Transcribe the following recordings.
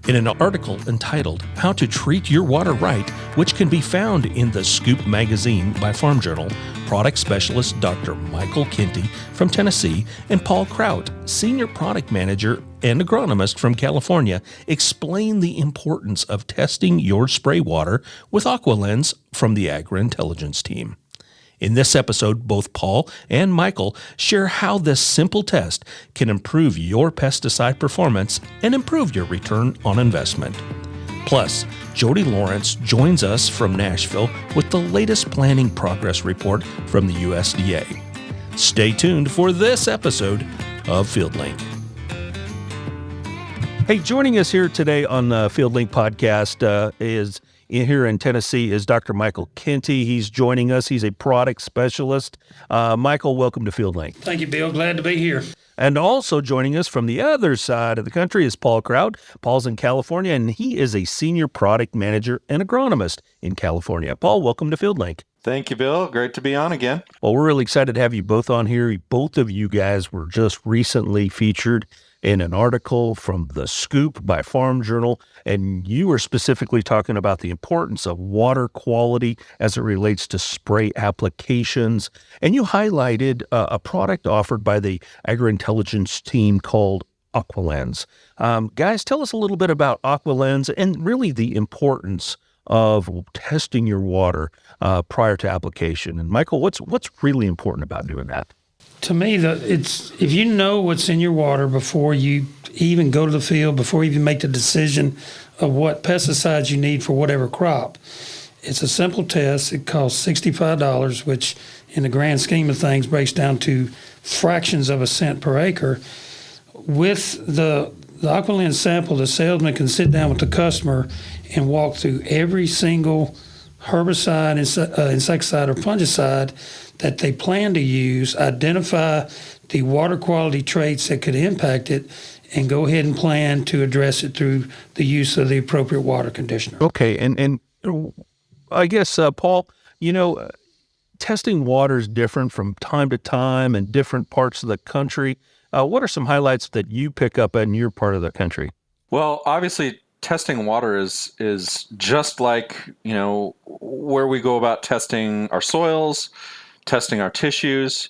In an article entitled How to Treat Your Water Right, which can be found in the Scoop magazine by Farm Journal, product specialist Dr. Michael Kenty from Tennessee and Paul Crout, senior product manager and agronomist from California, explain the importance of testing your spray water with AquaLenz from the Agri-Intelligence team. In this episode, both Paul and Michael share how this simple test can improve your pesticide performance and improve your return on investment. Plus, Jody Lawrence joins us from Nashville with the latest planting progress report from the USDA. Stay tuned for this episode of FieldLink. Hey, joining us here today on the FieldLink podcast is here in Tennessee is Dr. Michael Kenty. He's joining us. He's a product specialist. Michael, welcome to FieldLink. Thank you, Bill. Glad to be here. And also joining us from the other side of the country is Paul Crout. Paul's in California, and he is a senior product manager and agronomist in California. Paul, welcome to FieldLink. Thank you, Bill. Great to be on again. Well, we're really excited to have you both on here. Both of you guys were just recently featured in an article from The Scoop by Farm Journal, and you were specifically talking about the importance of water quality as it relates to spray applications, and you highlighted a product offered by the Agri-Intelligence team called AquaLenz. Guys, tell us a little bit about AquaLenz and really the importance of testing your water prior to application. And Michael, what's really important about doing that? To me, if you know what's in your water before you even go to the field, before you even make the decision of what pesticides you need for whatever crop, it's a simple test. It costs $65, which in the grand scheme of things breaks down to fractions of a cent per acre. With the AquaLenz sample, the salesman can sit down with the customer and walk through every single herbicide, insecticide, or fungicide that they plan to use, identify the water quality traits that could impact it, and go ahead and plan to address it through the use of the appropriate water conditioner. Okay, and I guess, Paul, testing water is different from time to time in different parts of the country. What are some highlights that you pick up in your part of the country? Well, obviously, testing water is just like, where we go about testing our soils, testing our tissues.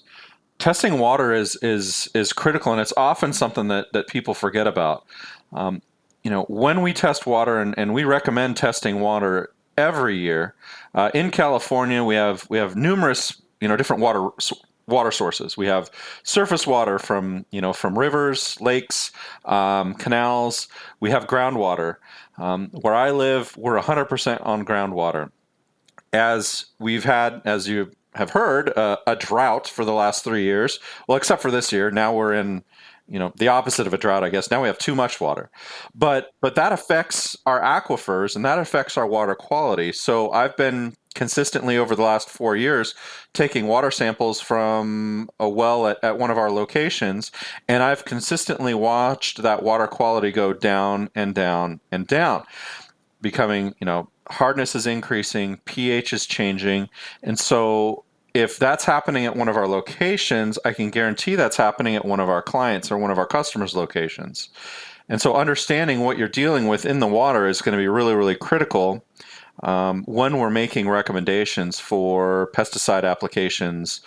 Testing water is critical, and it's often something that people forget about. When we test water, and we recommend testing water every year, in California we have numerous different water sources. We have surface water from rivers, lakes, canals. We have groundwater. Where I live, we're 100% on groundwater. As we've had, as you have heard, a drought for the last 3 years. Well, except for this year. Now we're in, the opposite of a drought, I guess. Now we have too much water. But that affects our aquifers, and that affects our water quality. So I've been consistently over the last 4 years taking water samples from a well at one of our locations, and I've consistently watched that water quality go down and down and down, becoming, hardness is increasing, pH is changing. And so if that's happening at one of our locations, I can guarantee that's happening at one of our clients or one of our customers' locations. And so understanding what you're dealing with in the water is going to be really, really critical when we're making recommendations for pesticide applications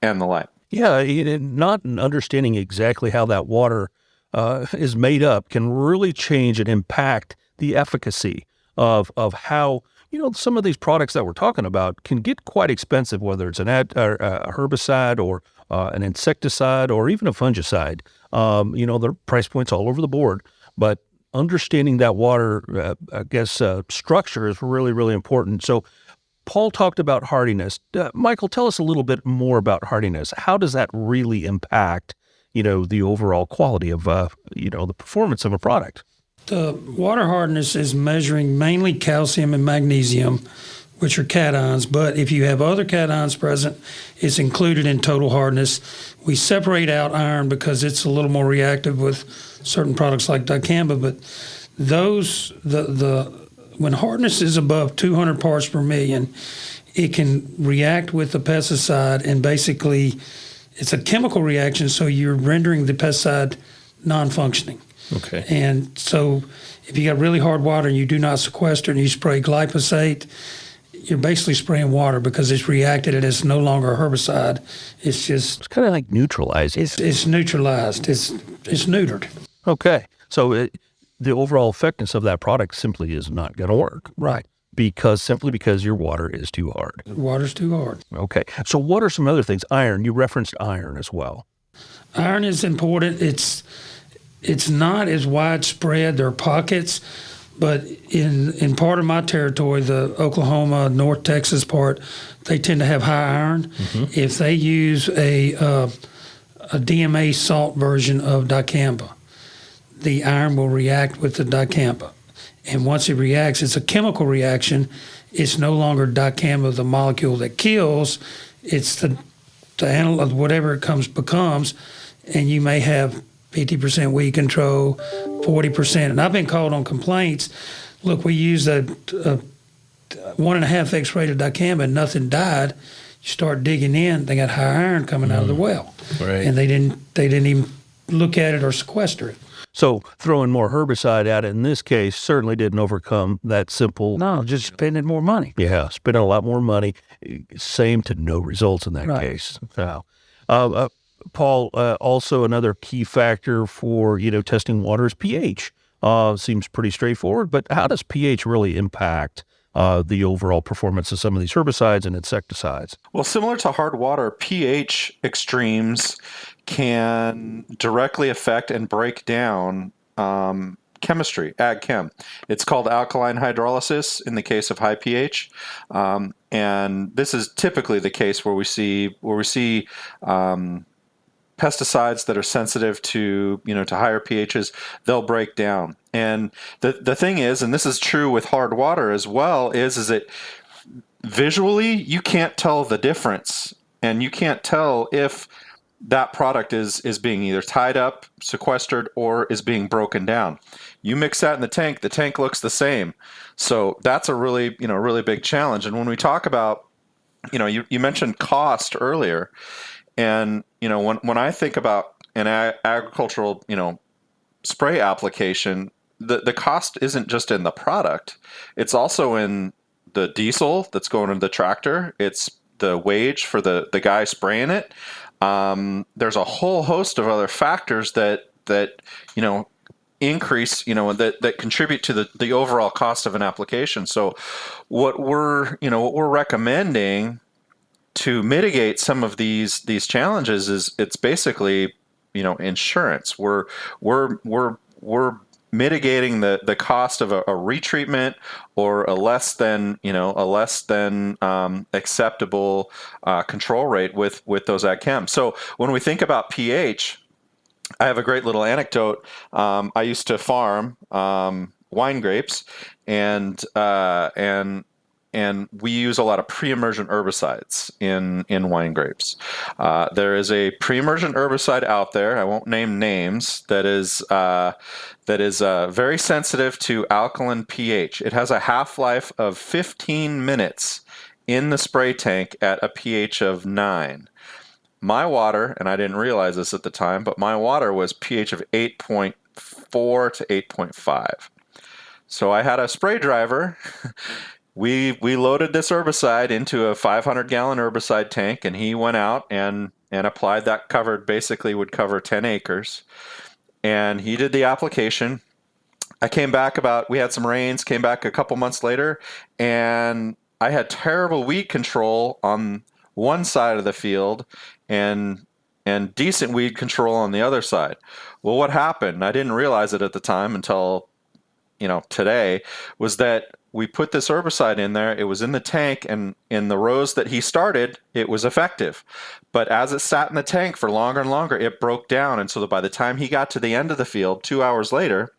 and the like. Yeah, not understanding exactly how that water is made up can really change and impact the efficacy of how, some of these products that we're talking about can get quite expensive, whether it's a herbicide or an insecticide or even a fungicide. Their price points all over the board, but understanding that water, structure is really, really important. So Paul talked about hardiness. Michael, tell us a little bit more about hardiness. How does that really impact, the overall quality of, the performance of a product? The water hardness is measuring mainly calcium and magnesium, which are cations, but if you have other cations present, it's included in total hardness. We separate out iron because it's a little more reactive with certain products like dicamba, but when hardness is above 200 parts per million, it can react with the pesticide, and basically it's a chemical reaction, so you're rendering the pesticide non-functioning. Okay. And so if you got really hard water and you do not sequester and you spray glyphosate, you're basically spraying water because it's reacted and it's no longer a herbicide. It's just, It's kind of like neutralizing. it's neutralized. It's neutered. Okay. So the overall effectiveness of that product simply is not going to work. Right. Simply because your water is too hard. Water's too hard. Okay. So what are some other things? Iron. You referenced iron as well. Iron is important. It's not as widespread. There are pockets, but in part of my territory, the Oklahoma, North Texas part, they tend to have high iron. If they use a DMA salt version of dicamba, the iron will react with the dicamba. And once it reacts, it's a chemical reaction. It's no longer dicamba, the molecule that kills. It's the analog, whatever it becomes, and you may have 50% weed control, 40%. And I've been called on complaints. Look, we used a 1.5 X-rated dicamba and nothing died. You start digging in, they got high iron coming out of the well, Right. and they didn't even look at it or sequester it. So throwing more herbicide at it in this case certainly didn't overcome that simple. No, just spending more money. Yeah, spending a lot more money. Same to no results in that Right. case. Wow. Paul, also another key factor for testing water is pH. Seems pretty straightforward, but how does pH really impact the overall performance of some of these herbicides and insecticides? Well, similar to hard water, pH extremes can directly affect and break down chemistry, ag chem. It's called alkaline hydrolysis in the case of high pH, and this is typically the case where we see pesticides that are sensitive to higher pHs. They'll break down. And the thing is, and this is true with hard water as well, is that visually you can't tell the difference, and you can't tell if that product is being either tied up, sequestered, or is being broken down. You mix that in the tank looks the same. So that's a really big challenge. And when we talk about, you mentioned cost earlier, and when I think about an agricultural spray application, the cost isn't just in the product; it's also in the diesel that's going into the tractor. It's the wage for the guy spraying it. There's a whole host of other factors that increase, that contribute to the overall cost of an application. So what we're recommending to mitigate some of these challenges is it's basically insurance. We're mitigating the cost of a retreatment or a less than acceptable control rate with those ag chem. So when we think about pH, I have a great little anecdote. I used to farm wine grapes, and we use a lot of pre-emergent herbicides in wine grapes. There is a pre-emergent herbicide out there, I won't name names, that is very sensitive to alkaline pH. It has a half-life of 15 minutes in the spray tank at a pH of 9. My water, and I didn't realize this at the time, but my water was pH of 8.4 to 8.5. So I had a spray driver. We loaded this herbicide into a 500-gallon herbicide tank, and he went out and applied that would cover 10 acres. And he did the application. I came back we had some rains, came back a couple months later, and I had terrible weed control on one side of the field and decent weed control on the other side. Well, what happened, I didn't realize it at the time until today, was that we put this herbicide in there. It was in the tank, and in the rows that he started, it was effective. But as it sat in the tank for longer and longer, it broke down. And so that by the time he got to the end of the field, 2 hours later,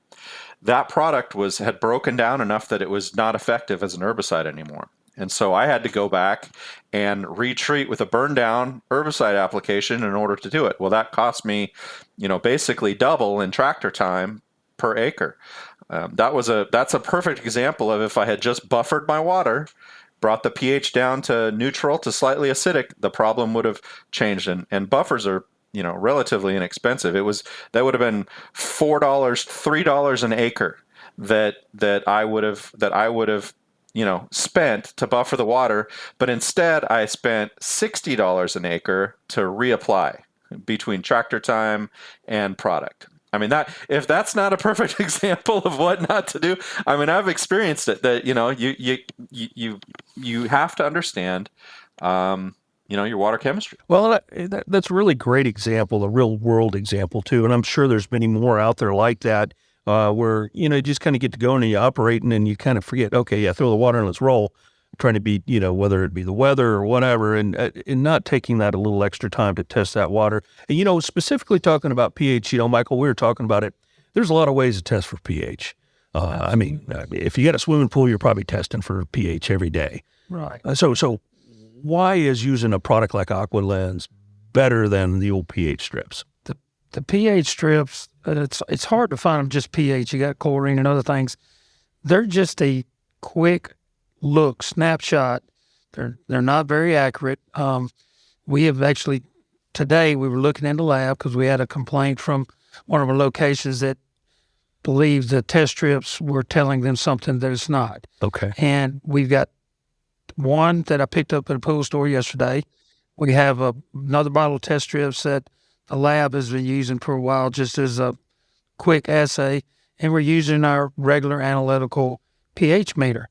that product had broken down enough that it was not effective as an herbicide anymore. And so I had to go back and retreat with a burn down herbicide application in order to do it. Well, that cost me, basically double in tractor time per acre. That's a perfect example of if I had just buffered my water, brought the pH down to neutral to slightly acidic, the problem would have changed. And buffers are relatively inexpensive. That would have been $4, $3 an acre that I would have spent to buffer the water, but instead I spent $60 an acre to reapply between tractor time and product. I mean, if that's not a perfect example of what not to do, I mean, I've experienced it. That you have to understand, your water chemistry. Well, that's a really great example, a real world example too, and I'm sure there's many more out there like that, where you just kind of get to going and you operate, and then you kind of forget. Okay, yeah, throw the water and let's roll. Trying to be, whether it be the weather or whatever, and not taking that a little extra time to test that water. And, specifically talking about pH, Michael, we were talking about it. There's a lot of ways to test for pH. I mean, if you got a swimming pool, you're probably testing for pH every day. Right. So why is using a product like AquaLenz better than the old pH strips? The pH strips, it's hard to find them just pH. You got chlorine and other things. They're just a quick look snapshot. They're not very accurate. We have actually today we were looking in the lab because we had a complaint from one of our locations that believes the test strips were telling them something that it's not. Okay. And we've got one that I picked up at a pool store yesterday. We have another bottle of test strips that the lab has been using for a while just as a quick assay, and we're using our regular analytical pH meter.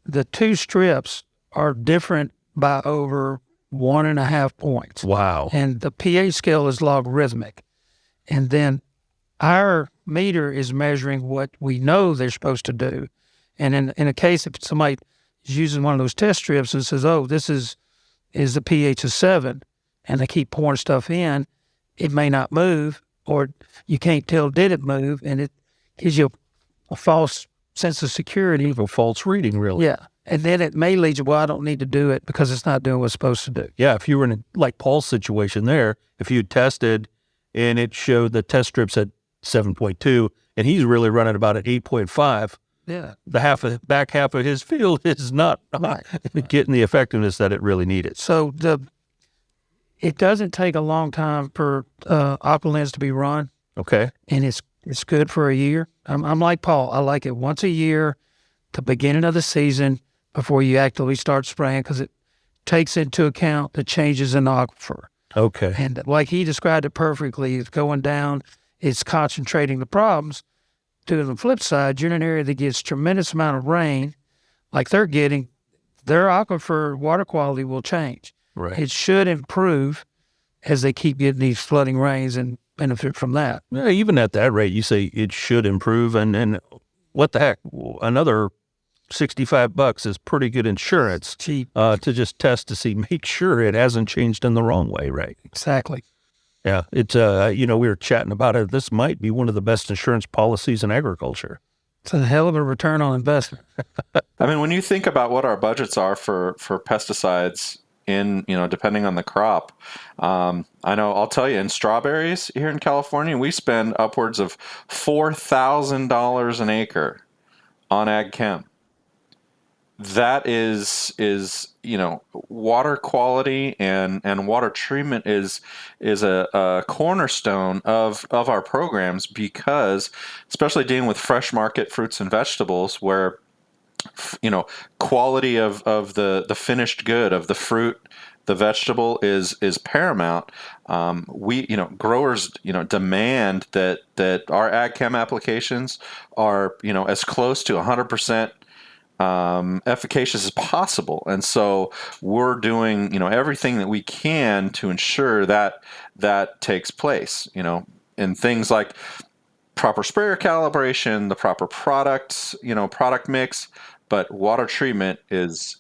The two strips are different by over 1.5 points. Wow. And the pH scale is logarithmic. And then our meter is measuring what we know they're supposed to do. And in a case, if somebody is using one of those test strips and says, oh, this is the pH of 7, and they keep pouring stuff in, it may not move, or you can't tell did it move, and it gives you a false sense of security. A false reading, really. Yeah. And then it may lead you, well, I don't need to do it because it's not doing what it's supposed to do. Yeah, if you were in like Paul's situation there, if you tested and it showed the test strips at 7.2 and he's really running about at 8.5, yeah, the back half of his field is not getting the effectiveness that it really needed. So it doesn't take a long time for AquaLenz to be run. Okay. And it's good for a year. I'm like Paul. I like it once a year, the beginning of the season, before you actively start spraying, because it takes into account the changes in the aquifer. Okay. And like he described it perfectly, it's going down, it's concentrating the problems. To the flip side, you're in an area that gets tremendous amount of rain, like they're getting, their aquifer water quality will change. Right. It should improve as they keep getting these flooding rains and benefit from that. Yeah, even at that rate, you say it should improve, and what the heck, another $65 is pretty good insurance. Cheap. To just test to see, make sure it hasn't changed in the wrong way, right? Exactly. Yeah, it's we were chatting about it. This might be one of the best insurance policies in agriculture. It's a hell of a return on investment. I mean, when you think about what our budgets are for pesticides in, depending on the crop, I know, I'll tell you, in strawberries here in California, we spend upwards of $4,000 an acre on ag chem. That is water quality and water treatment is a cornerstone of our programs, because especially dealing with fresh market fruits and vegetables, where quality of the finished good of the fruit, the vegetable is paramount. We growers demand that our ag chem applications are as close to 100% efficacious as possible, and so we're doing everything that we can to ensure that takes place. In things like proper sprayer calibration, the proper products, product mix, but water treatment is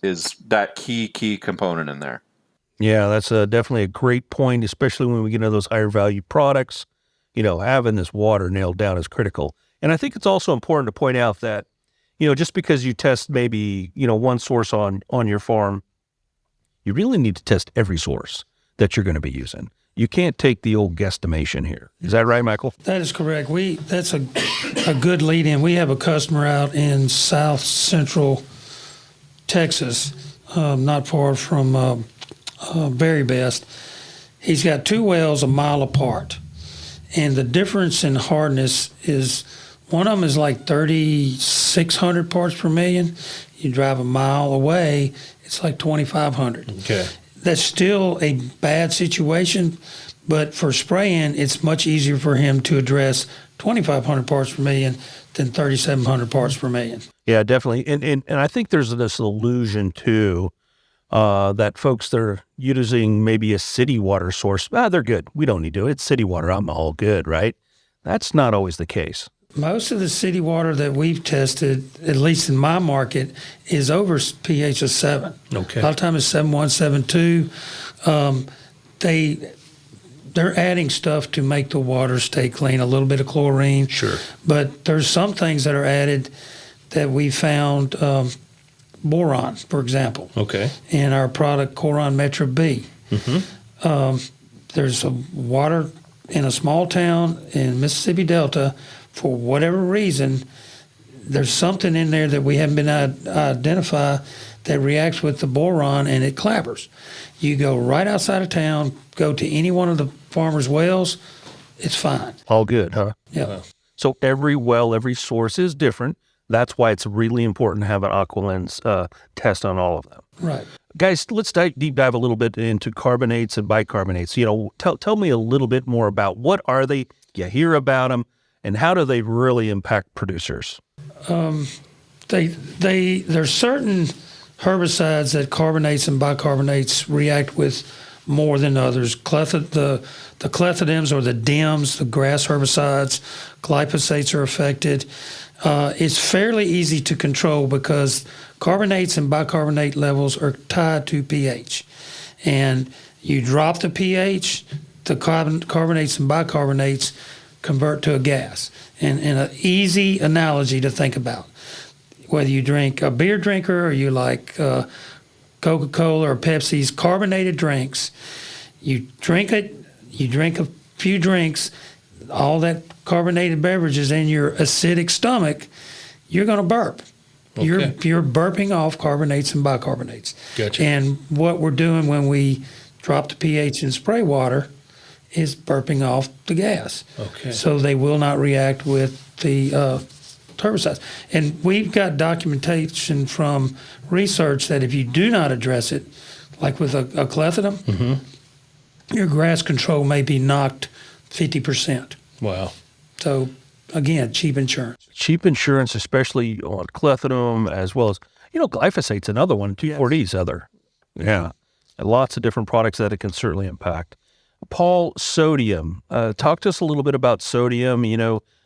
that key component in there. Yeah, that's definitely a great point, especially when we get into those higher value products. Having this water nailed down is critical, and I think it's also important to point out that just because you test maybe, one source on your farm, you really need to test every source that you're going to be using. You can't take the old guesstimation here. Is that right, Michael? That is correct. That's a good lead in. We have a customer out in South Central Texas, not far from Very Best. He's got 2 wells a mile apart, and the difference in hardness is one of them is like 3,600 parts per million. You drive a mile away, it's like 2,500. Okay. That's still a bad situation, but for spraying, it's much easier for him to address 2,500 parts per million than 3,700 parts per million. Yeah, definitely. And I think there's this illusion too, that folks that are using maybe a city water source, they're good. We don't need to. It's city water. I'm all good, right? That's not always the case. Most of the city water that we've tested, at least in my market, is over pH of 7. Okay. A lot of times it's 7.1, 7.2. They're adding stuff to make the water stay clean, a little bit of chlorine. Sure. But there's some things that are added that we found, boron, for example, Okay. in our product Coron Metro B. There's a water in a small town in Mississippi Delta. For whatever reason, there's something in there that we haven't been able to identify that reacts with the boron, and it clabbers. You go right outside of town, go to any one of the farmers' wells, it's fine. All good, huh? Yeah. So every well, every source is different. That's why it's really important to have an AquaLenz test on all of them. Right. Guys, let's deep dive a little bit into carbonates and bicarbonates. Tell me a little bit more about what are they, you hear about them, and how do they really impact producers? There's certain herbicides that carbonates and bicarbonates react with more than others. The clethodims or the DIMs, the grass herbicides, glyphosates are affected. It's fairly easy to control because carbonates and bicarbonate levels are tied to pH. And you drop the pH, the carbonates and bicarbonates convert to a gas. And an easy analogy to think about, whether you drink a beer drinker or you like Coca-Cola or Pepsi's carbonated drinks, you drink it, you drink a few drinks, all that carbonated beverages in your acidic stomach, you're going to burp. Okay. You're burping off carbonates and bicarbonates. Gotcha. And what we're doing when we drop the pH in spray water is burping off the gas. Okay. So they will not react with the herbicides. And we've got documentation from research that if you do not address it, like with a clethodum, your grass control may be knocked 50%. Wow. So again, cheap insurance. Cheap insurance, especially on clethodum, as well as, glyphosate's another one, 2,4-D's other. Yeah. And lots of different products that it can certainly impact. Paul, sodium. Talk to us a little bit about sodium.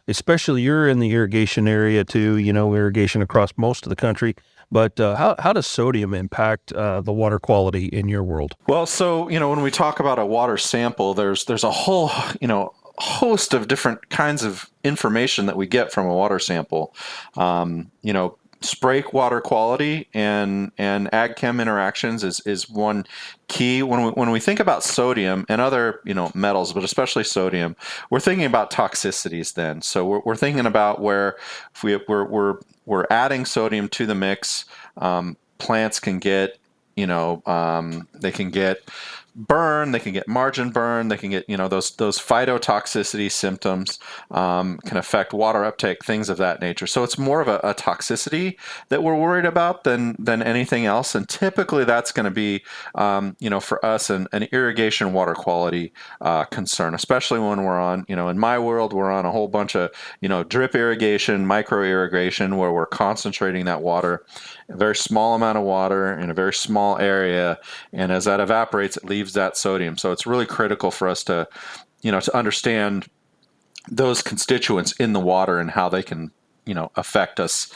Especially you're in the irrigation area too, irrigation across most of the country. But how does sodium impact the water quality in your world? Well, so, when we talk about a water sample, there's a whole, host of different kinds of information that we get from a water sample. Spray water quality and ag chem interactions is one key. When we think about sodium and other metals, but especially sodium, we're thinking about toxicities then. So we're thinking about where if we're adding sodium to the mix, plants can get they can get burn, they can get margin burn, they can get those phytotoxicity symptoms, can affect water uptake, things of that nature. So it's more of a toxicity that we're worried about than anything else. And typically that's going to be for us an irrigation water quality concern, especially when we're on in my world we're on a whole bunch of drip irrigation, micro irrigation, where we're concentrating that water, a very small amount of water in a very small area, and as that evaporates, it leaves that sodium. So it's really critical for us to understand those constituents in the water and how they can affect us,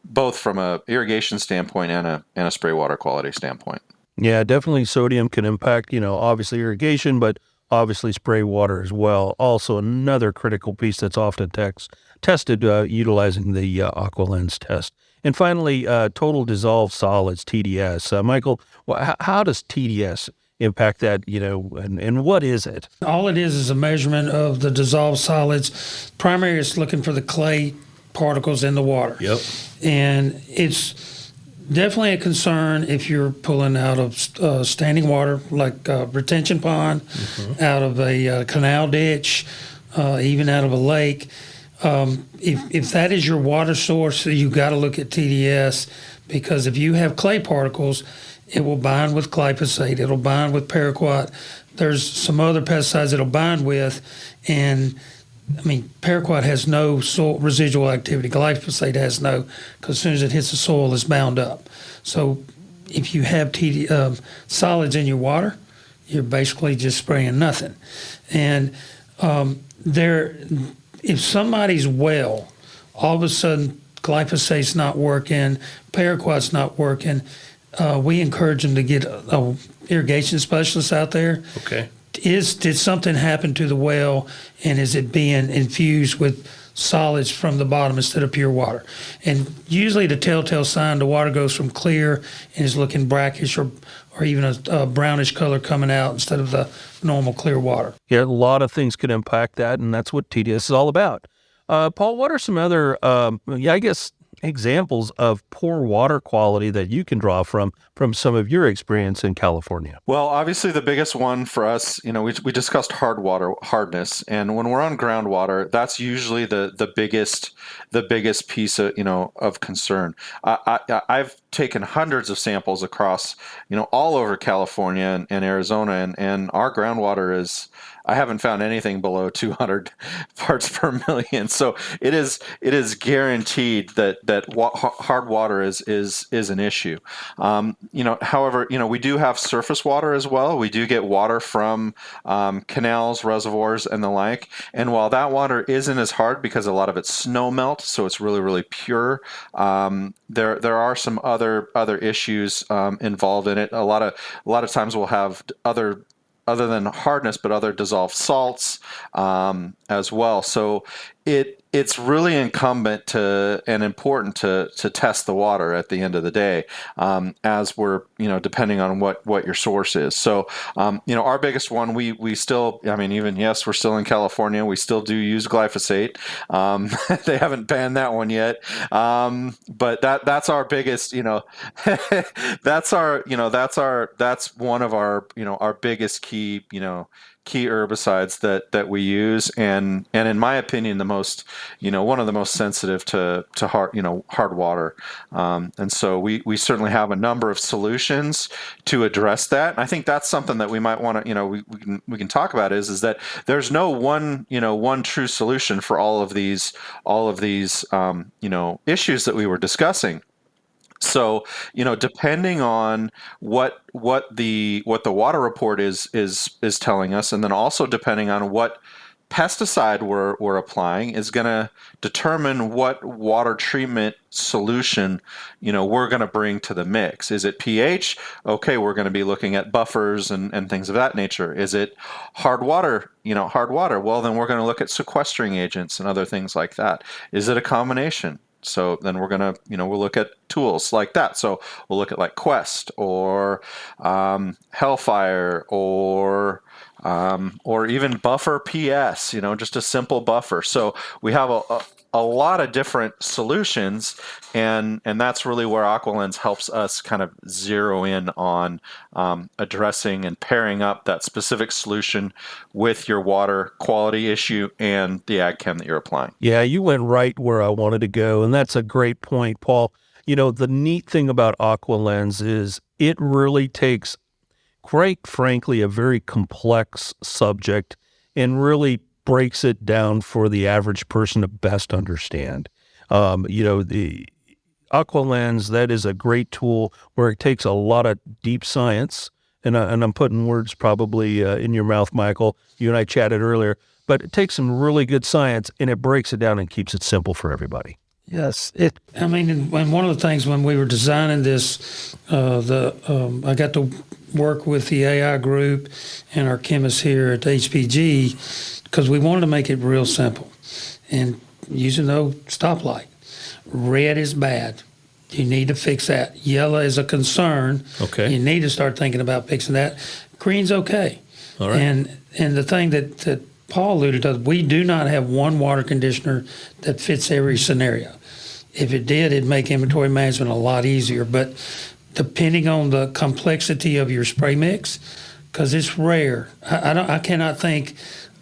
both from a irrigation standpoint and a spray water quality standpoint. Yeah, definitely sodium can impact, obviously irrigation, but obviously spray water as well. Also another critical piece that's often tested utilizing the AquaLenz test. And finally, total dissolved solids, TDS. Michael, how does TDS impact that, and what is it? All it is a measurement of the dissolved solids. Primary is looking for the clay particles in the water. Yep. And definitely a concern if you're pulling out of standing water, like retention pond, out of a canal ditch, even out of a lake. If that is your water source, you got to look at TDS, because if you have clay particles, it will bind with glyphosate. It'll bind with paraquat. There's some other pesticides it'll bind with, and I mean, paraquat has no soil residual activity. Glyphosate has no, because as soon as it hits the soil, it's bound up. So if you have solids in your water, you're basically just spraying nothing. And if somebody's well, all of a sudden glyphosate's not working, paraquat's not working, we encourage them to get a irrigation specialist out there. Okay. Did something happen to the well, and is it being infused with solids from the bottom instead of pure water? And usually the telltale sign, the water goes from clear and is looking brackish or even a brownish color coming out instead of the normal clear water. Yeah, a lot of things could impact that, and that's what TDS is all about. Paul, what are some other, examples of poor water quality that you can draw from some of your experience in California? Well, obviously the biggest one for us, we discussed hardness, and when we're on groundwater, that's usually the biggest piece of concern. I've taken hundreds of samples across, all over California and Arizona, and our groundwater is, I haven't found anything below 200 parts per million. So it is guaranteed that hard water is an issue. However, we do have surface water as well. We do get water from canals, reservoirs, and the like. And while that water isn't as hard because a lot of it's snow melt, so it's really, really pure, there are some other issues involved in it. A lot of times we'll have other than hardness, but other dissolved salts as well. So it's really incumbent and important to test the water at the end of the day, as we're, depending on what your source is. So, our biggest one, we still, yes, we're still in California. We still do use glyphosate. They haven't banned that one yet. But that's our biggest, that's one of our biggest key herbicides that we use, and in my opinion, the most, one of the most sensitive to hard water. And so we certainly have a number of solutions to address that. And I think that's something that we might want to, we can talk about is that there's no one true solution for all of these issues that we were discussing. So, depending on what the water report is telling us, and then also depending on what pesticide we're applying, is going to determine what water treatment solution we're going to bring to the mix. Is it pH? Okay, we're going to be looking at buffers and things of that nature. Is it hard water? Well, then we're going to look at sequestering agents and other things like that. Is it a combination? So then we're going to, we'll look at tools like that. So we'll look at like Quest or Hellfire or even Buffer PS, just a simple buffer. So we have a lot of different solutions, and that's really where AquaLenz helps us kind of zero in on addressing and pairing up that specific solution with your water quality issue and the ag chem that you're applying. Yeah, you went right where I wanted to go, and that's a great point, Paul. The neat thing about AquaLenz is it really takes, quite frankly, a very complex subject and really breaks it down for the average person to best understand. The AquaLenz, that is a great tool where it takes a lot of deep science, and I'm putting words probably in your mouth, Michael. You and I chatted earlier, but it takes some really good science, and it breaks it down and keeps it simple for everybody. Yes, and one of the things when we were designing this, I got to work with the AI group and our chemists here at HPG, because we wanted to make it real simple. And using no stoplight. Red is bad. You need to fix that. Yellow is a concern. Okay. You need to start thinking about fixing that. Green's okay. All right. And the thing that Paul alluded to, we do not have one water conditioner that fits every scenario. If it did, it'd make inventory management a lot easier. But depending on the complexity of your spray mix, because it's rare, I cannot think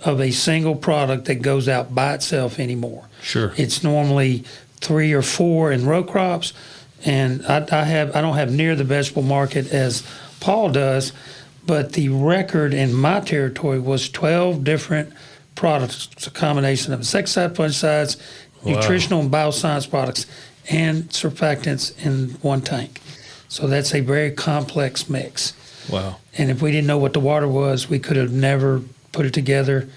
of a single product that goes out by itself anymore. Sure. It's normally 3 or 4 in row crops, and I don't have near the vegetable market as Paul does, but the record in my territory was 12 different products. It's a combination of insecticide, fungicides, nutritional and bioscience products, and surfactants in one tank. So that's a very complex mix. Wow. And if we didn't know what the water was, we could have never put it together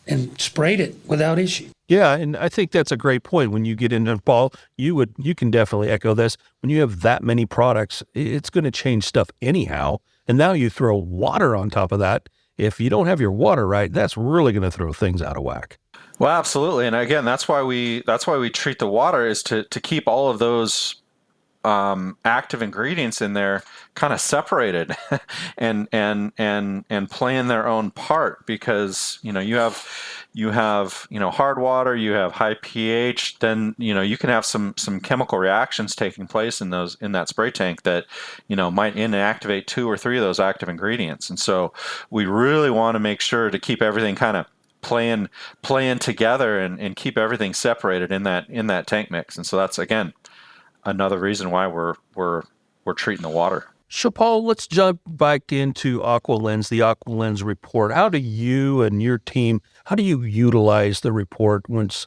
and sprayed it without issue. Yeah, and I think that's a great point. When you get into Paul, you can definitely echo this. When you have that many products, it's going to change stuff anyhow. And now you throw water on top of that. If you don't have your water right, that's really going to throw things out of whack. Well, absolutely. And again, that's why we treat the water, is to keep all of those active ingredients in there kind of separated and playing their own part, because you have hard water, you have high pH, then you can have some chemical reactions taking place in that spray tank that might inactivate 2 or 3 of those active ingredients. And so we really want to make sure to keep everything kind of playing together and keep everything separated in that tank mix. And so that's, again, another reason why we're treating the water. So, Paul, let's jump back into AquaLenz, the AquaLenz report. How do you and your team, how do you utilize the report? Once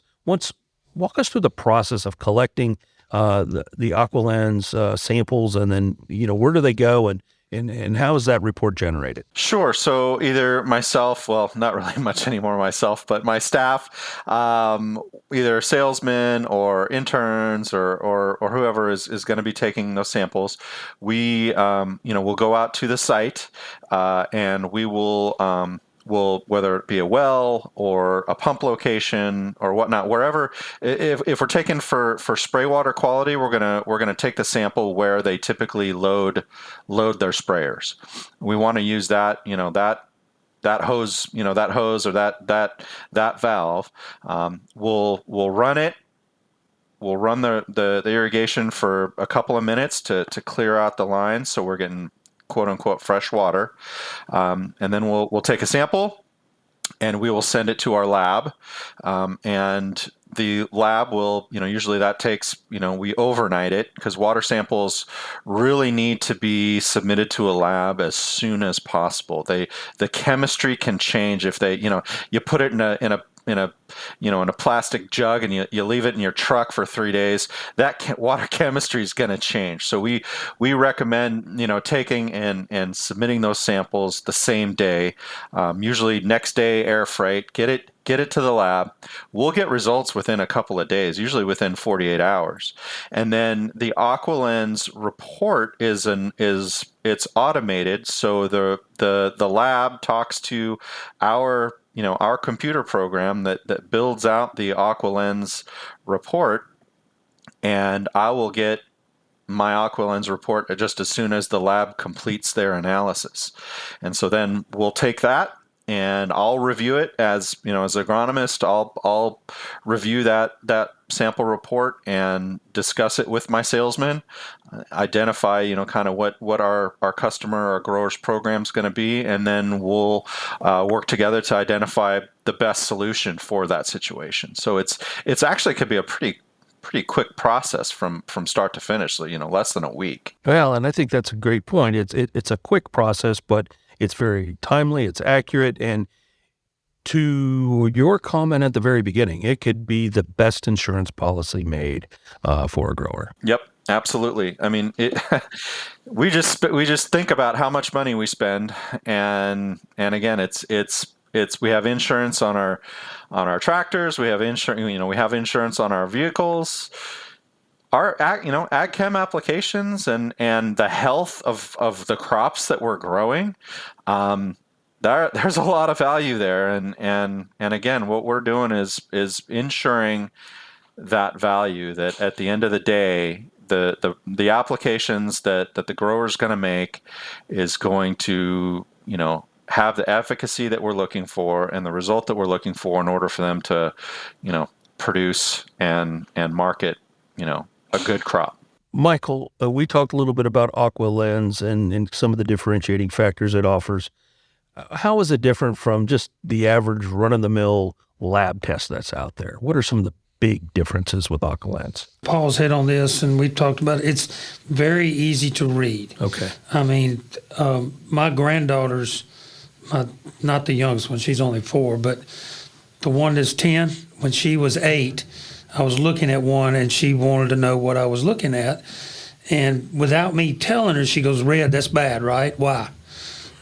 walk us through the process of collecting the AquaLenz samples, and then where do they go, and how is that report generated? Sure. So either myself, well, not really much anymore myself, but my staff, either salesmen or interns or whoever is going to be taking those samples, we we'll go out to the site and we will whether it be a well or a pump location or whatnot, wherever. If we're taking for spray water quality, we're gonna take the sample where they typically load their sprayers. We want to use that that hose or that valve. We'll run it. We'll run the irrigation for a couple of minutes to clear out the lines, so we're getting quote unquote fresh water, and then we'll take a sample and we will send it to our lab, and the lab will, usually that takes, we overnight it, because water samples really need to be submitted to a lab as soon as possible. The chemistry can change if they, you put it in a plastic jug and you leave it in your truck for 3 days, that water chemistry is going to change. So we recommend, taking and submitting those samples the same day, usually next day air freight, get it to the lab. We'll get results within a couple of days, usually within 48 hours. And then the AquaLenz report it's automated. So the lab talks to our computer program that builds out the AquaLenz report, and I will get my AquaLenz report just as soon as the lab completes their analysis. And so then we'll take that and I'll review it as agronomist. I'll review that sample report and discuss it with my salesman, identify kind of what our customer, our grower's program is going to be, and then we'll work together to identify the best solution for that situation. So it's actually could be a pretty quick process from start to finish, so less than a week. Well, and I think that's a great point. It's a quick process, but it's very timely, it's accurate, and to your comment at the very beginning, it could be the best insurance policy made for a grower. Yep, absolutely. I mean, we just think about how much money we spend, and again, it's we have insurance on our tractors, we have insurance, we have insurance on our vehicles. Our ag chem applications and the health of the crops that we're growing, there's a lot of value there, and again, what we're doing is ensuring that value, that at the end of the day, the applications that the grower is going to make is going to have the efficacy that we're looking for and the result that we're looking for in order for them to produce and market a good crop. Michael, we talked a little bit about AquaLenz and some of the differentiating factors it offers. How is it different from just the average run-of-the-mill lab test that's out there? What are some of the big differences with AquaLenz? Paul's hit on this, and we've talked about it. It's very easy to read. Okay. I mean, my granddaughter's, not the youngest one, she's only 4, but the one that's 10, when she was 8, I was looking at one, and she wanted to know what I was looking at. And without me telling her, she goes, "Red, that's bad, right? Why?"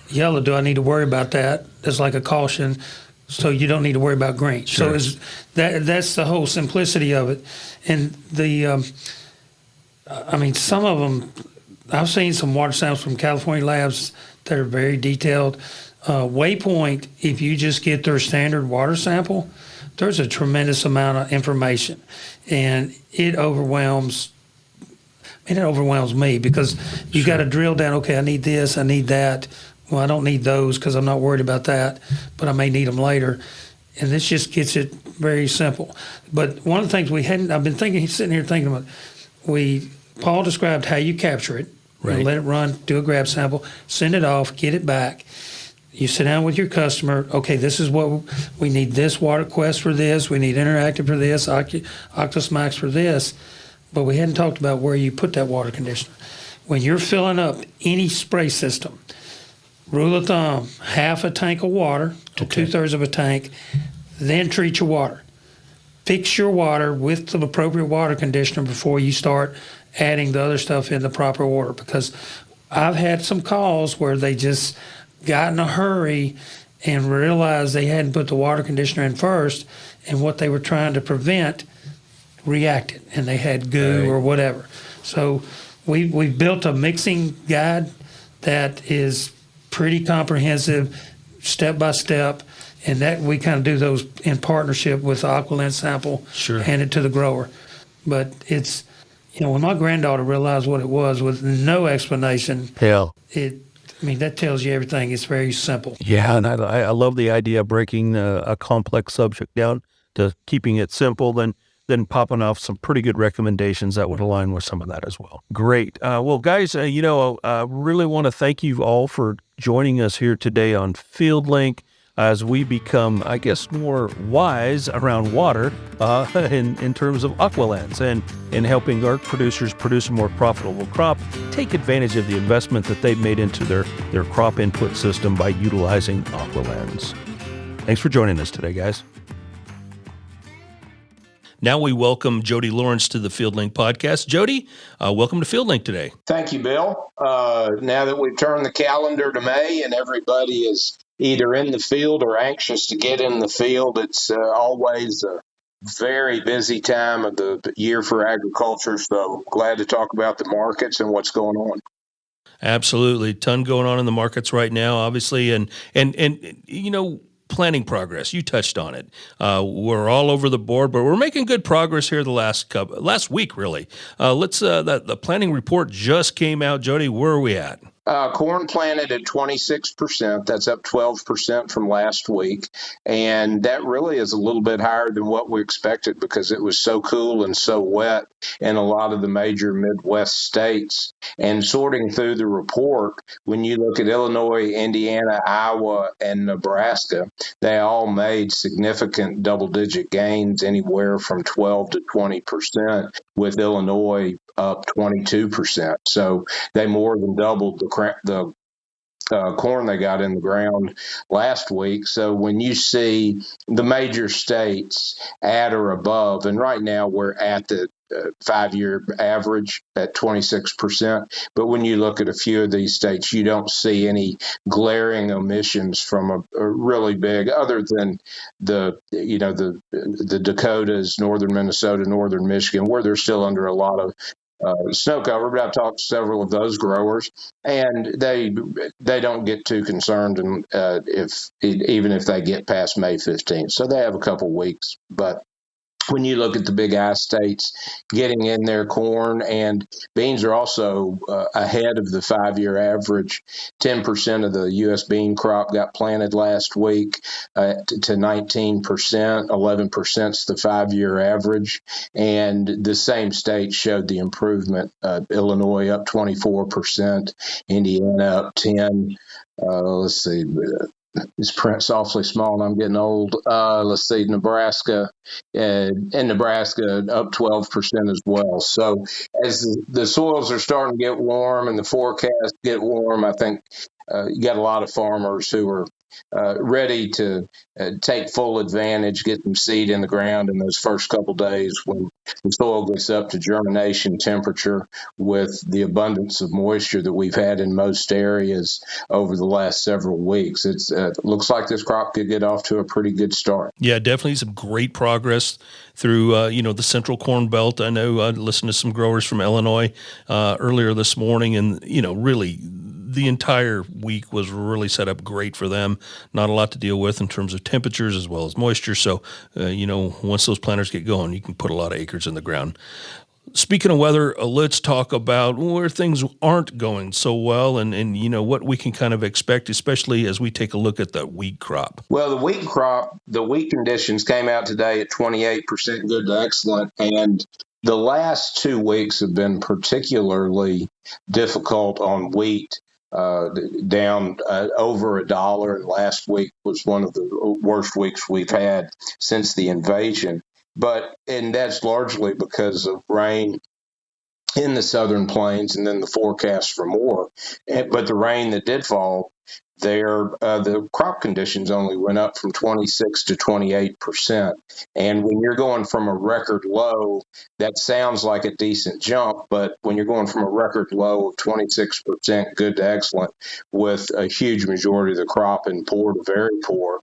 "Yellow, do I need to worry about that?" That's like a caution. So you don't need to worry about green. Sure. So that's the whole simplicity of it. And some of them, I've seen some water samples from California labs that are very detailed. Waypoint, if you just get their standard water sample, there's a tremendous amount of information, and it overwhelms me because you got to drill down. Okay, I need this, I need that. Well, I don't need those because I'm not worried about that, but I may need them later. And this just gets it very simple. But one of the things I've been sitting here thinking about, Paul described how you capture it. Right. You let it run, do a grab sample, send it off, get it back. You sit down with your customer. Okay, this is what we need. This water quest for this. We need interactive for this. Octus Max for this. But we hadn't talked about where you put that water conditioner. When you're filling up any spray system, rule of thumb, half a tank of water to 2/3 of a tank, then treat your water. Fix your water with the appropriate water conditioner before you start adding the other stuff in the proper order. Because I've had some calls where they just got in a hurry and realized they hadn't put the water conditioner in first, and what they were trying to prevent reacted, and they had goo or whatever. So we've built a mixing guide that is pretty comprehensive, step by step, and that we kind of do those in partnership with the AquaLenz sample, hand it to the grower. But it's, when my granddaughter realized what it was with no explanation, that tells you everything. It's very simple. Yeah, and I love the idea of breaking a complex subject down to keeping it simple, then popping off some pretty good recommendations that would align with some of that as well. Great. Well, guys, I really want to thank you all for joining us here today on FieldLink as we become, I guess, more wise around water in terms of AquaLenz and in helping our producers produce a more profitable crop, take advantage of the investment that they've made into their crop input system by utilizing AquaLenz. Thanks for joining us today, guys. Now we welcome Jody Lawrence to the FieldLink podcast. Jody, welcome to FieldLink today. Thank you, Bill. Now that we've turned the calendar to May and everybody is either in the field or anxious to get in the field, it's always a very busy time of the year for agriculture. So glad to talk about the markets and what's going on. Absolutely. Ton going on in the markets right now, obviously. And planning progress. You touched on it. We're all over the board, but we're making good progress here the last week, really. The planning report just came out. Jody, where are we at? Corn planted at 26%. That's up 12% from last week. And that really is a little bit higher than what we expected because it was so cool and so wet in a lot of the major Midwest states. And sorting through the report, when you look at Illinois, Indiana, Iowa, and Nebraska, they all made significant double-digit gains, anywhere from 12 to 20%, with Illinois up 22%. So they more than doubled the corn they got in the ground last week. So when you see the major states at or above, and right now we're at the 5-year average at 26%. But when you look at a few of these states, you don't see any glaring omissions from a really big, other than the Dakotas, northern Minnesota, northern Michigan, where they're still under a lot of snow cover. But I've talked to several of those growers, and they don't get too concerned even if they get past May 15th. So they have a couple weeks, but when you look at the big I states getting in their corn, and beans are also ahead of the 5-year average. 10% of the U.S. bean crop got planted last week to 19%. 11% is the 5-year average. And the same states showed the improvement. Illinois up 24%, Indiana up 10%. Let's see. This print's awfully small and I'm getting old. Let's see, Nebraska, and Nebraska up 12% as well. So as the soils are starting to get warm and the forecasts get warm, I think you got a lot of farmers who are ready to take full advantage, get some seed in the ground in those first couple days when the soil gets up to germination temperature with the abundance of moisture that we've had in most areas over the last several weeks. It looks like this crop could get off to a pretty good start. Yeah, definitely some great progress through, the Central Corn Belt. I know I listened to some growers from Illinois earlier this morning, and, really the entire week was really set up great for them. Not a lot to deal with in terms of temperatures as well as moisture. So, once those planters get going, you can put a lot of acres in the ground. Speaking of weather, let's talk about where things aren't going so well and what we can kind of expect, especially as we take a look at the wheat crop. Well, the wheat conditions came out today at 28% good to excellent, and the last 2 weeks have been particularly difficult on wheat. Down over $1, and last week was one of the worst weeks we've had since the invasion. And that's largely because of rain in the southern plains and then the forecast for more. But the rain that did fall there, the crop conditions only went up from 26 to 28%. And when you're going from a record low, that sounds like a decent jump. But when you're going from a record low of 26% good to excellent with a huge majority of the crop in poor to very poor,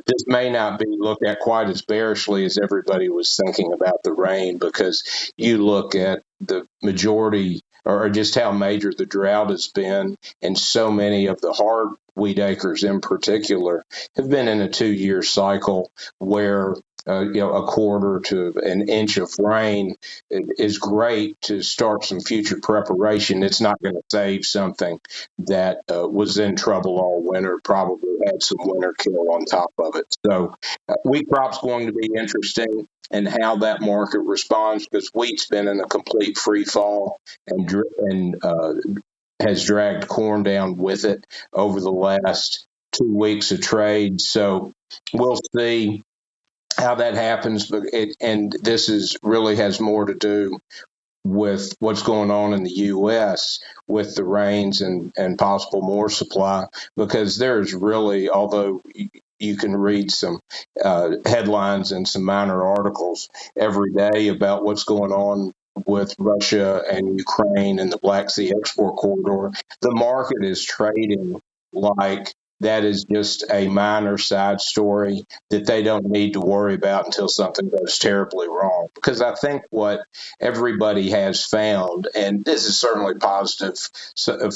this may not be looked at quite as bearishly as everybody was thinking about the rain, because you look at the majority or just how major the drought has been, and so many of the hard wheat acres in particular have been in a 2-year cycle where a quarter to an inch of rain is great to start some future preparation. It's not going to save something that was in trouble all winter, probably had some winter kill on top of it. So wheat crop's going to be interesting and how that market responds, because wheat's been in a complete free fall and has dragged corn down with it over the last 2 weeks of trade. So we'll see how that happens. And this really has more to do with what's going on in the U.S. with the rains and possible more supply, because there's really, although you can read some headlines and some minor articles every day about what's going on with Russia and Ukraine and the Black Sea export corridor, the market is trading like that is just a minor side story that they don't need to worry about until something goes terribly wrong. Because I think what everybody has found, and this is certainly positive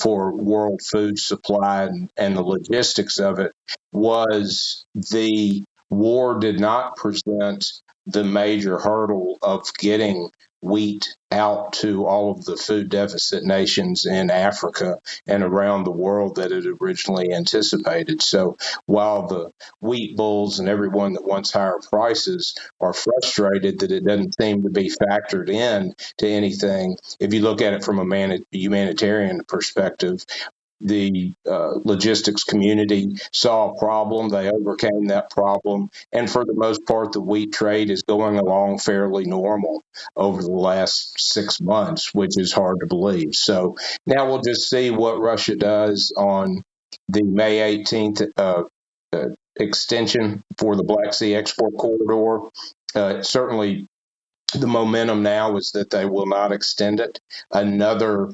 for world food supply and the logistics of it, was the war did not present the major hurdle of getting wheat out to all of the food deficit nations in Africa and around the world that it originally anticipated. So while the wheat bulls and everyone that wants higher prices are frustrated that it doesn't seem to be factored in to anything, if you look at it from a humanitarian perspective, the logistics community saw a problem. They overcame that problem. And for the most part, the wheat trade is going along fairly normal over the last 6 months, which is hard to believe. So now we'll just see what Russia does on the May 18th extension for the Black Sea export corridor. Certainly, the momentum now is that they will not extend it. Another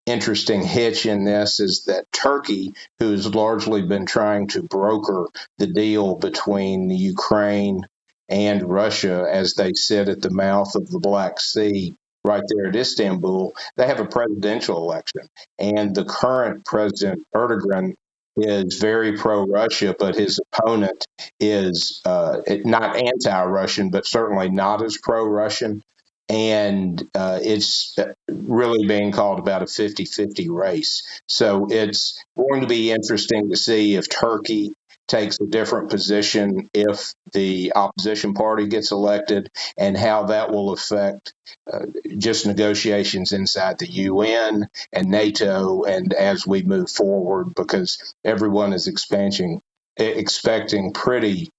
interesting hitch in this is that Turkey, who's largely been trying to broker the deal between Ukraine and Russia as they sit at the mouth of the Black Sea right there at Istanbul, they have a presidential election. And the current President Erdogan is very pro-Russia, but his opponent is not anti-Russian, but certainly not as pro-Russian. And it's really being called about a 50-50 race. So it's going to be interesting to see if Turkey takes a different position if the opposition party gets elected, and how that will affect just negotiations inside the UN and NATO, and as we move forward, because everyone is expecting pretty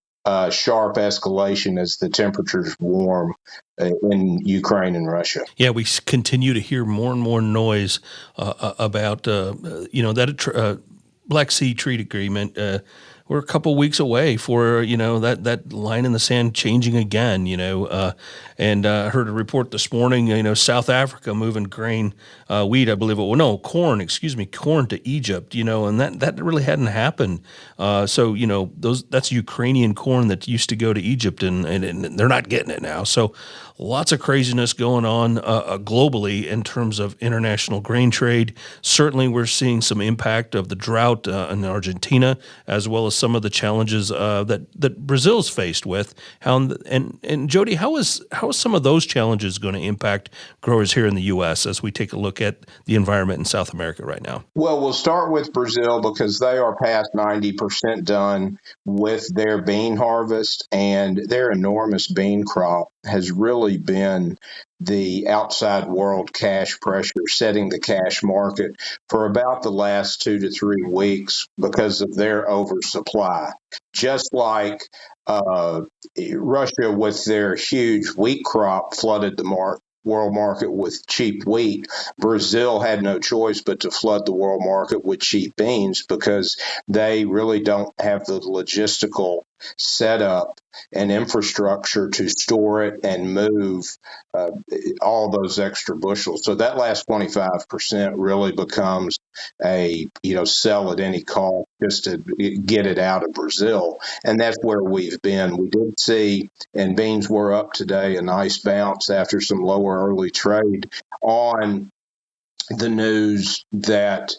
sharp escalation as the temperatures warm in Ukraine and Russia. Yeah, we continue to hear more and more noise about that Black Sea Treaty Agreement. We're a couple weeks away for that line in the sand changing again. And I heard a report this morning. South Africa moving grain, wheat, I believe it. Well, no, corn. Excuse me, corn to Egypt. And that really hadn't happened. So that's Ukrainian corn that used to go to Egypt, and they're not getting it now. So lots of craziness going on globally in terms of international grain trade. Certainly, we're seeing some impact of the drought in Argentina, as well as some of the challenges that Brazil's faced with. And Jody, how is some of those challenges going to impact growers here in the U.S. as we take a look at the environment in South America right now? Well, we'll start with Brazil because they are past 90% done with their bean harvest, and their enormous bean crop has really been the outside world cash pressure, setting the cash market for about the last 2 to 3 weeks because of their oversupply. Just like Russia with their huge wheat crop flooded the world market with cheap wheat, Brazil had no choice but to flood the world market with cheap beans because they really don't have the logistical setup and infrastructure to store it and move all those extra bushels. So that last 25% really becomes a sell at any cost just to get it out of Brazil. And that's where we've been. We did see, and beans were up today, a nice bounce after some lower early trade on the news that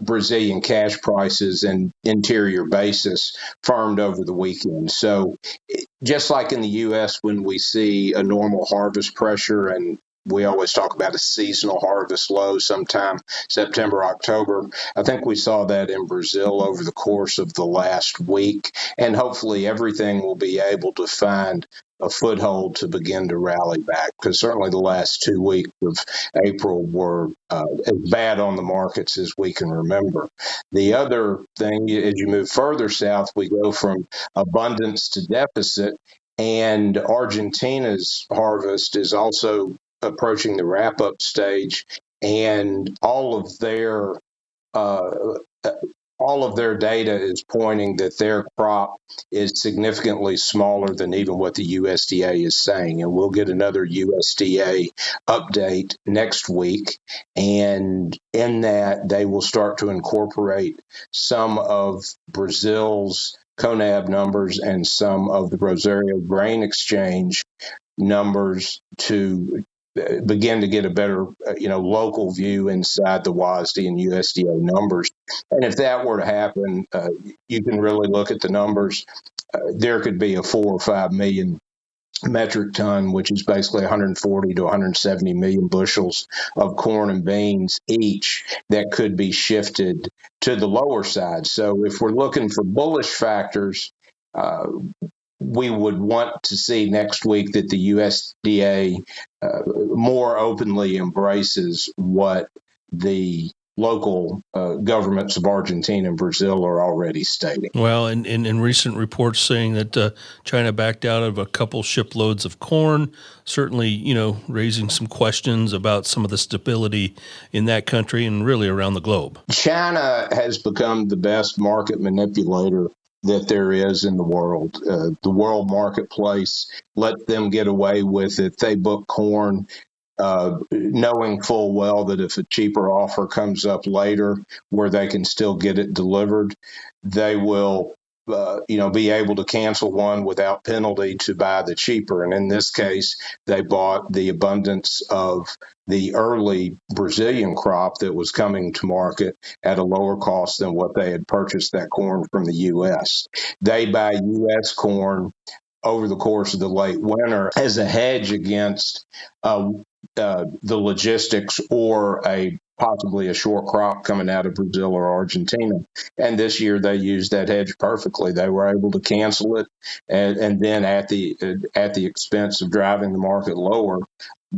Brazilian cash prices and interior basis firmed over the weekend. So just like in the U.S., when we see a normal harvest pressure, and we always talk about a seasonal harvest low sometime September, October, I think we saw that in Brazil over the course of the last week. And hopefully everything will be able to find a foothold to begin to rally back, because certainly the last 2 weeks of April were as bad on the markets as we can remember. The other thing, as you move further south, we go from abundance to deficit, and Argentina's harvest is also approaching the wrap-up stage, and all of their data is pointing that their crop is significantly smaller than even what the USDA is saying. And we'll get another USDA update next week. And in that, they will start to incorporate some of Brazil's CONAB numbers and some of the Rosario Grain Exchange numbers to begin to get a better, local view inside the WASDE and USDA numbers. And if that were to happen, you can really look at the numbers. There could be a 4 or 5 million metric ton, which is basically 140 to 170 million bushels of corn and beans each that could be shifted to the lower side. So if we're looking for bullish factors, we would want to see next week that the USDA more openly embraces what the local governments of Argentina and Brazil are already stating. Well, in recent reports saying that China backed out of a couple shiploads of corn, certainly, raising some questions about some of the stability in that country and really around the globe. China has become the best market manipulator that there is in the world. The world marketplace let them get away with it. They book corn knowing full well that if a cheaper offer comes up later where they can still get it delivered, they will be able to cancel one without penalty to buy the cheaper. And in this case, they bought the abundance of the early Brazilian crop that was coming to market at a lower cost than what they had purchased that corn from the U.S. They buy U.S. corn over the course of the late winter as a hedge against the logistics or possibly a short crop coming out of Brazil or Argentina. And this year they used that hedge perfectly. They were able to cancel it, and then at the expense of driving the market lower,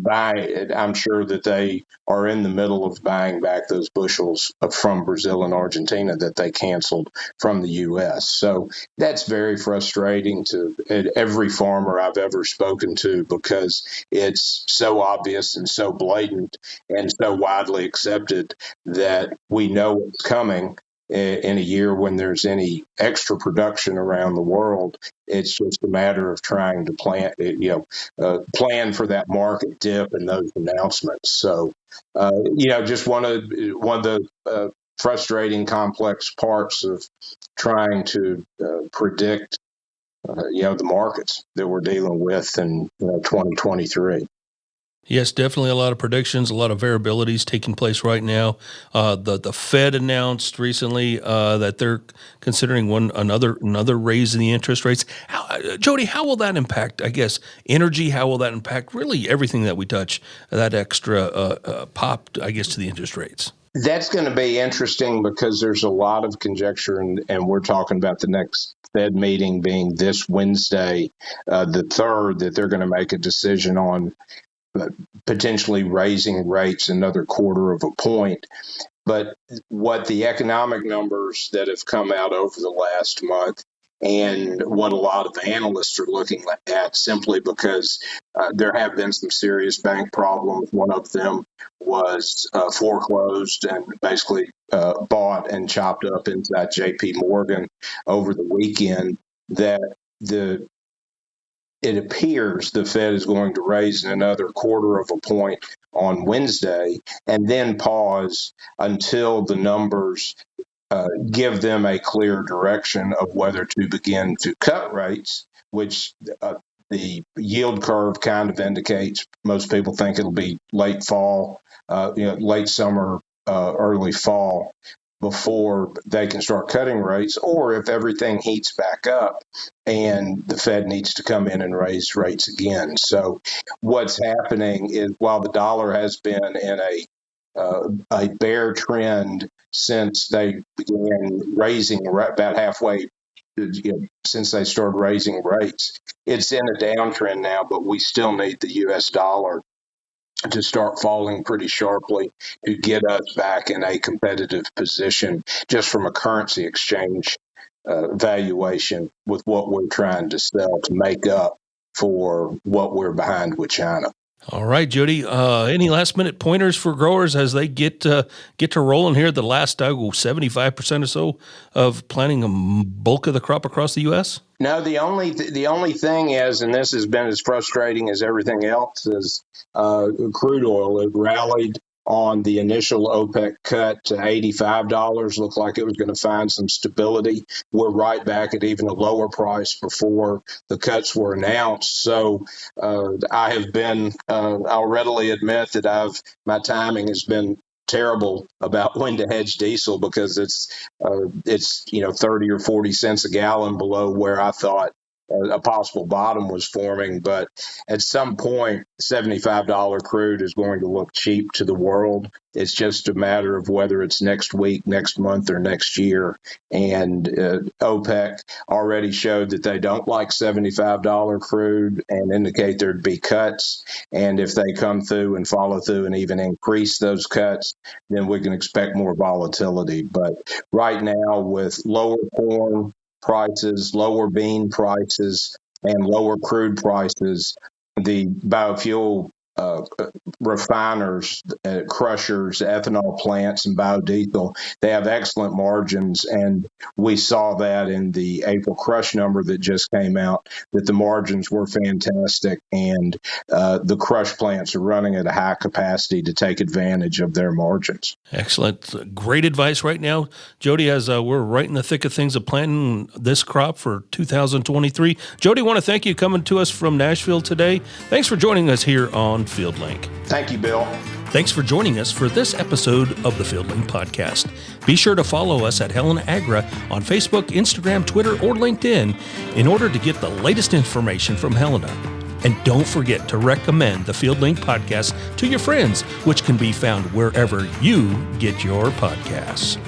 I'm sure that they are in the middle of buying back those bushels from Brazil and Argentina that they canceled from the U.S. So that's very frustrating to every farmer I've ever spoken to, because it's so obvious and so blatant and so widely accepted that we know it's coming. In a year when there's any extra production around the world, it's just a matter of trying to plan for that market dip and those announcements. So, just one of the frustrating, complex parts of trying to predict, the markets that we're dealing with in 2023. Yes, definitely a lot of predictions, a lot of variabilities taking place right now. The Fed announced recently that they're considering another raise in the interest rates. Jody, how will that impact, I guess, energy? How will that impact really everything that we touch, that extra pop, I guess, to the interest rates? That's going to be interesting because there's a lot of conjecture, and we're talking about the next Fed meeting being this Wednesday, the 3rd, that they're going to make a decision on potentially raising rates another quarter of a point. But what the economic numbers that have come out over the last month, and what a lot of analysts are looking at, simply because there have been some serious bank problems. One of them was foreclosed and basically bought and chopped up inside J.P. Morgan over the weekend, that it appears the Fed is going to raise another quarter of a point on Wednesday and then pause until the numbers give them a clear direction of whether to begin to cut rates, which the yield curve kind of indicates. Most people think it'll be late fall, late summer, early fall, before they can start cutting rates, or if everything heats back up and the Fed needs to come in and raise rates again. So what's happening is, while the dollar has been in a bear trend since they began raising about halfway, since they started raising rates, it's in a downtrend now, but we still need the U.S. dollar to start falling pretty sharply to get us back in a competitive position, just from a currency exchange valuation with what we're trying to sell, to make up for what we're behind with China. All right, Jody. Any last-minute pointers for growers as they get to rolling here? The last 75% or so of planting a bulk of the crop across the U.S. No, the only thing is, and this has been as frustrating as everything else, is crude oil. It rallied on the initial OPEC cut to $85. Looked like it was going to find some stability. We're right back at even a lower price before the cuts were announced. So I have been, I'll readily admit that my timing has been terrible about when to hedge diesel, because it's 30 or 40 cents a gallon below where I thought a possible bottom was forming. But at some point, $75 crude is going to look cheap to the world. It's just a matter of whether it's next week, next month, or next year. And OPEC already showed that they don't like $75 crude and indicate there'd be cuts. And if they come through and follow through and even increase those cuts, then we can expect more volatility. But right now, with lower corn prices, lower bean prices, and lower crude prices, the biofuel refiners, crushers, ethanol plants, and biodiesel. They have excellent margins, and we saw that in the April crush number that just came out, that the margins were fantastic, and the crush plants are running at a high capacity to take advantage of their margins. Excellent. Great advice right now, Jody, as we're right in the thick of things of planting this crop for 2023. Jody, I want to thank you coming to us from Nashville today. Thanks for joining us here on FieldLink. Thank you, Bill. Thanks for joining us for this episode of the FieldLink podcast. Be sure to follow us at Helena Agra on Facebook, Instagram, Twitter, or LinkedIn in order to get the latest information from Helena. And don't forget to recommend the FieldLink podcast to your friends, which can be found wherever you get your podcasts.